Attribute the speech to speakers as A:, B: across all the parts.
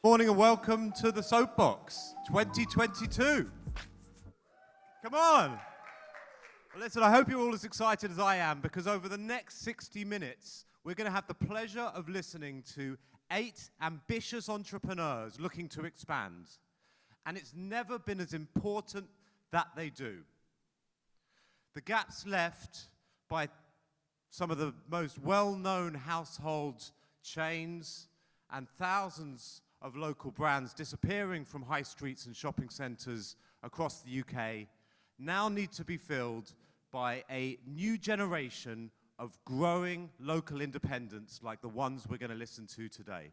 A: Morning and welcome to the Soapbox 2022. Come on. Well, listen, I hope you're all as excited as I am, because over the next 60 minutes, we're going to have the pleasure of listening to 8 ambitious entrepreneurs looking to expand. And it's never been as important that they do. The gaps left by some of the most well-known household chains and thousands of local brands disappearing from high streets and shopping centres across the UK now need to be filled by a new generation of growing local independents like the ones we're going to listen to today.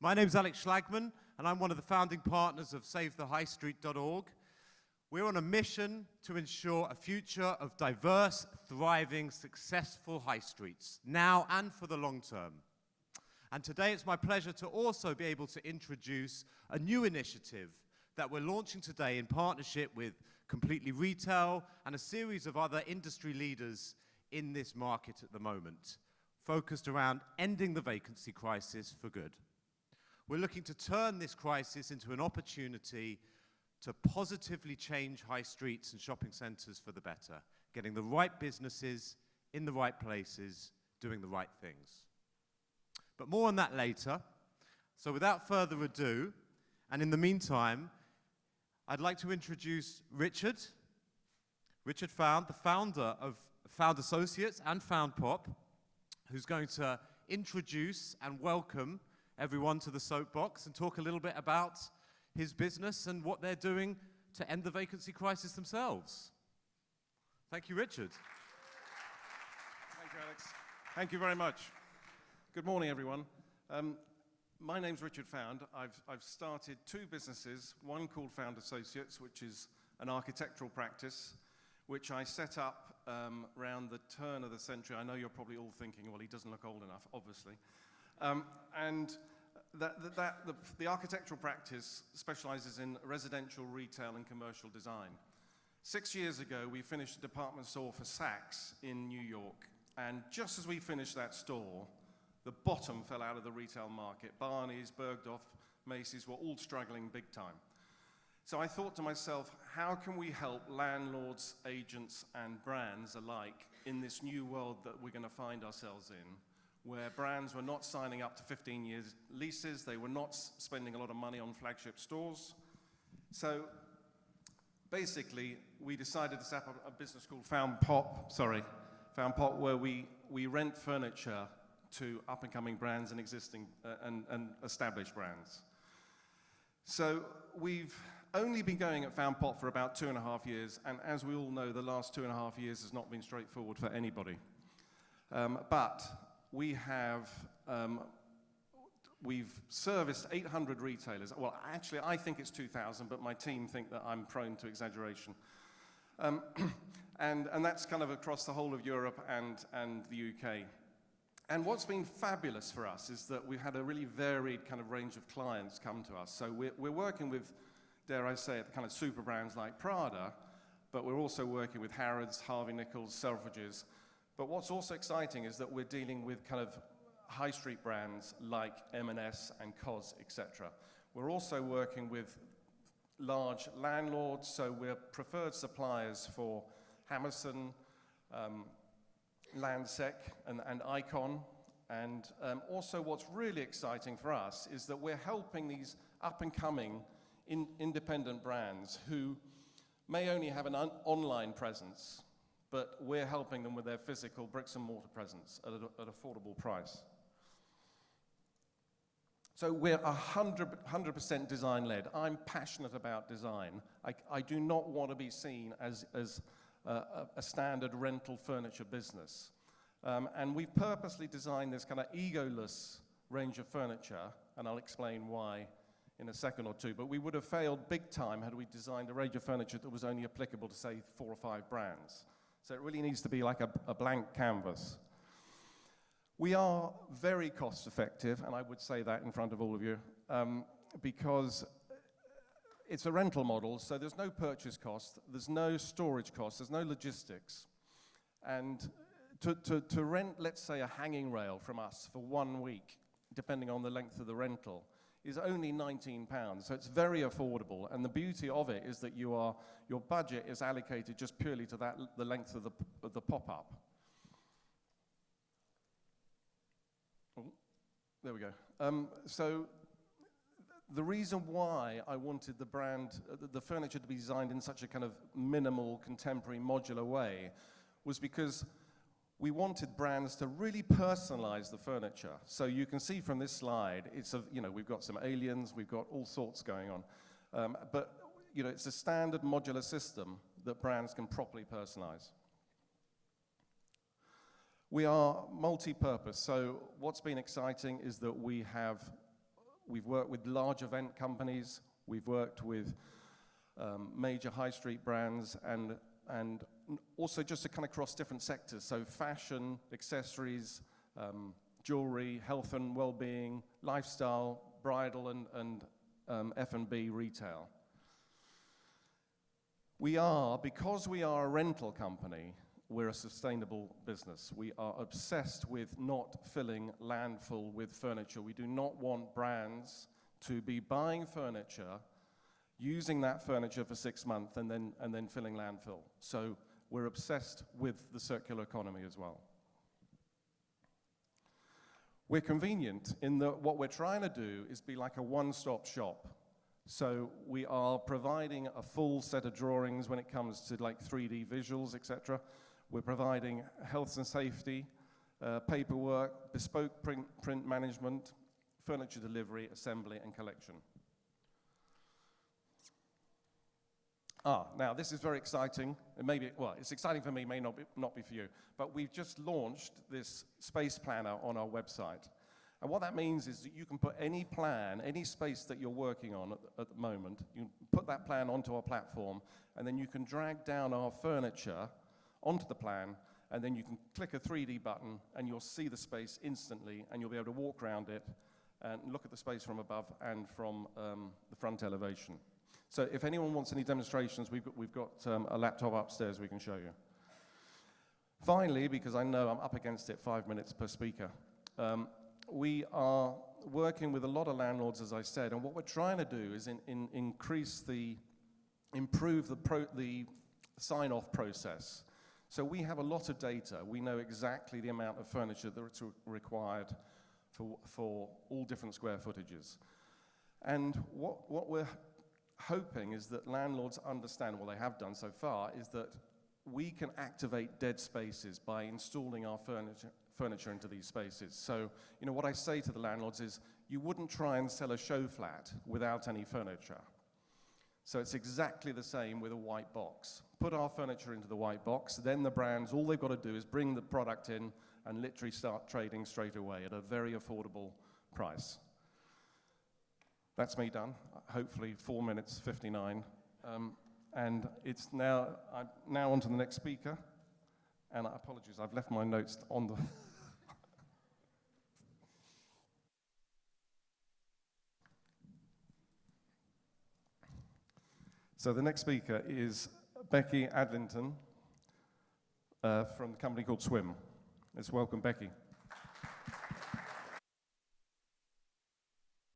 A: My name's Alex Schlagman, and I'm one of the founding partners of SaveTheHighStreet.org. We're on a mission to ensure a future of diverse, thriving, successful high streets, now and for the long term. And today it's my pleasure to also be able to introduce a new initiative that we're launching today in partnership with Completely Retail and a series of other industry leaders in this market at the moment, focused around ending the vacancy crisis for good. We're looking to turn this crisis into an opportunity to positively change high streets and shopping centres for the better, getting the right businesses in the right places, doing the right things. But more on that later. So without further ado, and in the meantime, I'd like to introduce Richard Found, the founder of Found Associates and Found Pop, who's going to introduce and welcome everyone to the Soapbox and talk a little bit about his business and what they're doing to end the vacancy crisis themselves. Thank you, Richard.
B: Thank you, Alex. Thank you very much. Good morning, everyone. My name's Richard Found. I've started 2 businesses, one called Found Associates, which is an architectural practice, which I set up around the turn of the century. I know you're probably all thinking, well, he doesn't look old enough, obviously. The architectural practice specializes in residential, retail, and commercial design. 6 years ago, we finished a department store for Saks in New York. And just as we finished that store, the bottom fell out of the retail market. Barney's, Bergdorf, Macy's were all struggling big time. So I thought to myself, how can we help landlords, agents, and brands alike in this new world that we're going to find ourselves in, where brands were not signing up to 15 years leases, they were not spending a lot of money on flagship stores. So basically, we decided to set up a business called Found Pop, where we rent furniture to up-and-coming brands and existing and established brands. So we've only been going at Found Pop for about 2.5 years, and as we all know, the last 2.5 years has not been straightforward for anybody. But we've serviced 800 retailers. Well, actually, I think it's 2,000, but my team think that I'm prone to exaggeration. And that's kind of across the whole of Europe and the UK. And what's been fabulous for us is that we've had a really varied kind of range of clients come to us. So we're working with, dare I say it, kind of super brands like Prada, but we're also working with Harrods, Harvey Nichols, Selfridges. But what's also exciting is that we're dealing with kind of high street brands like M&S and COS, etc. We're also working with large landlords, so we're preferred suppliers for Hammerson, Landsec, and Icon. And also what's really exciting for us is that we're helping these up-and-coming independent brands who may only have an online presence, but we're helping them with their physical bricks and mortar presence at an affordable price. So we're 100% design-led. I'm passionate about design. I do not want to be seen as a standard rental furniture business. And we've purposely designed this kind of egoless range of furniture, and I'll explain why in a second or two, but we would have failed big time had we designed a range of furniture that was only applicable to, say, 4 or 5 brands. So it really needs to be like a blank canvas. We are very cost effective, and I would say that in front of all of you, because it's a rental model, so there's no purchase cost, there's no storage cost, there's no logistics. And to rent, let's say, a hanging rail from us for 1 week depending on the length of the rental, is only £19. So it's very affordable. And the beauty of it is that your budget is allocated just purely to the length of the pop-up. Oh, there we go. So the reason why I wanted the furniture to be designed in such a kind of minimal, contemporary, modular way was because we wanted brands to really personalize the furniture. So you can see from this slide, we've got some aliens, we've got all sorts going on. But it's a standard modular system that brands can properly personalize. We are multi-purpose. So what's been exciting is that we've worked with large event companies, we've worked with major high street brands, and also just to kind of cross different sectors. So fashion, accessories, jewelry, health and well-being, lifestyle, bridal, and F&B retail. Because we are a rental company, we're a sustainable business. We are obsessed with not filling landfill with furniture. We do not want brands to be buying furniture, using that furniture for 6 months, and then filling landfill. So we're obsessed with the circular economy as well. We're convenient in that what we're trying to do is be like a one-stop shop. So we are providing a full set of drawings when it comes to like 3D visuals, etc. We're providing health and safety, paperwork, bespoke print management, furniture delivery, assembly, and collection. Now this is very exciting. It's exciting for me, may not be for you. But we've just launched this space planner on our website. And what that means is that you can put any plan, any space that you're working on at the moment, you can put that plan onto our platform, and then you can drag down our furniture onto the plan, and then you can click a 3D button, and you'll see the space instantly, and you'll be able to walk around it and look at the space from above and from the front elevation. So if anyone wants any demonstrations, we've got a laptop upstairs we can show you. Finally, because I know I'm up against it, 5 minutes per speaker, we are working with a lot of landlords, as I said, and what we're trying to do is improve the sign-off process. So we have a lot of data. We know exactly the amount of furniture that's required for all different square footages. And what we're hoping is that landlords understand, what they have done so far, is that we can activate dead spaces by installing our furniture into these spaces. So, what I say to the landlords is, you wouldn't try and sell a show flat without any furniture. So it's exactly the same with a white box. Put our furniture into the white box, then the brands, all they've got to do is bring the product in and literally start trading straight away at a very affordable price. That's me done, hopefully 4 minutes 59. And it's I'm now on to the next speaker. And apologies, I've left my notes on the... So the next speaker is Becky Adlington from a company called Swim. Let's welcome Becky.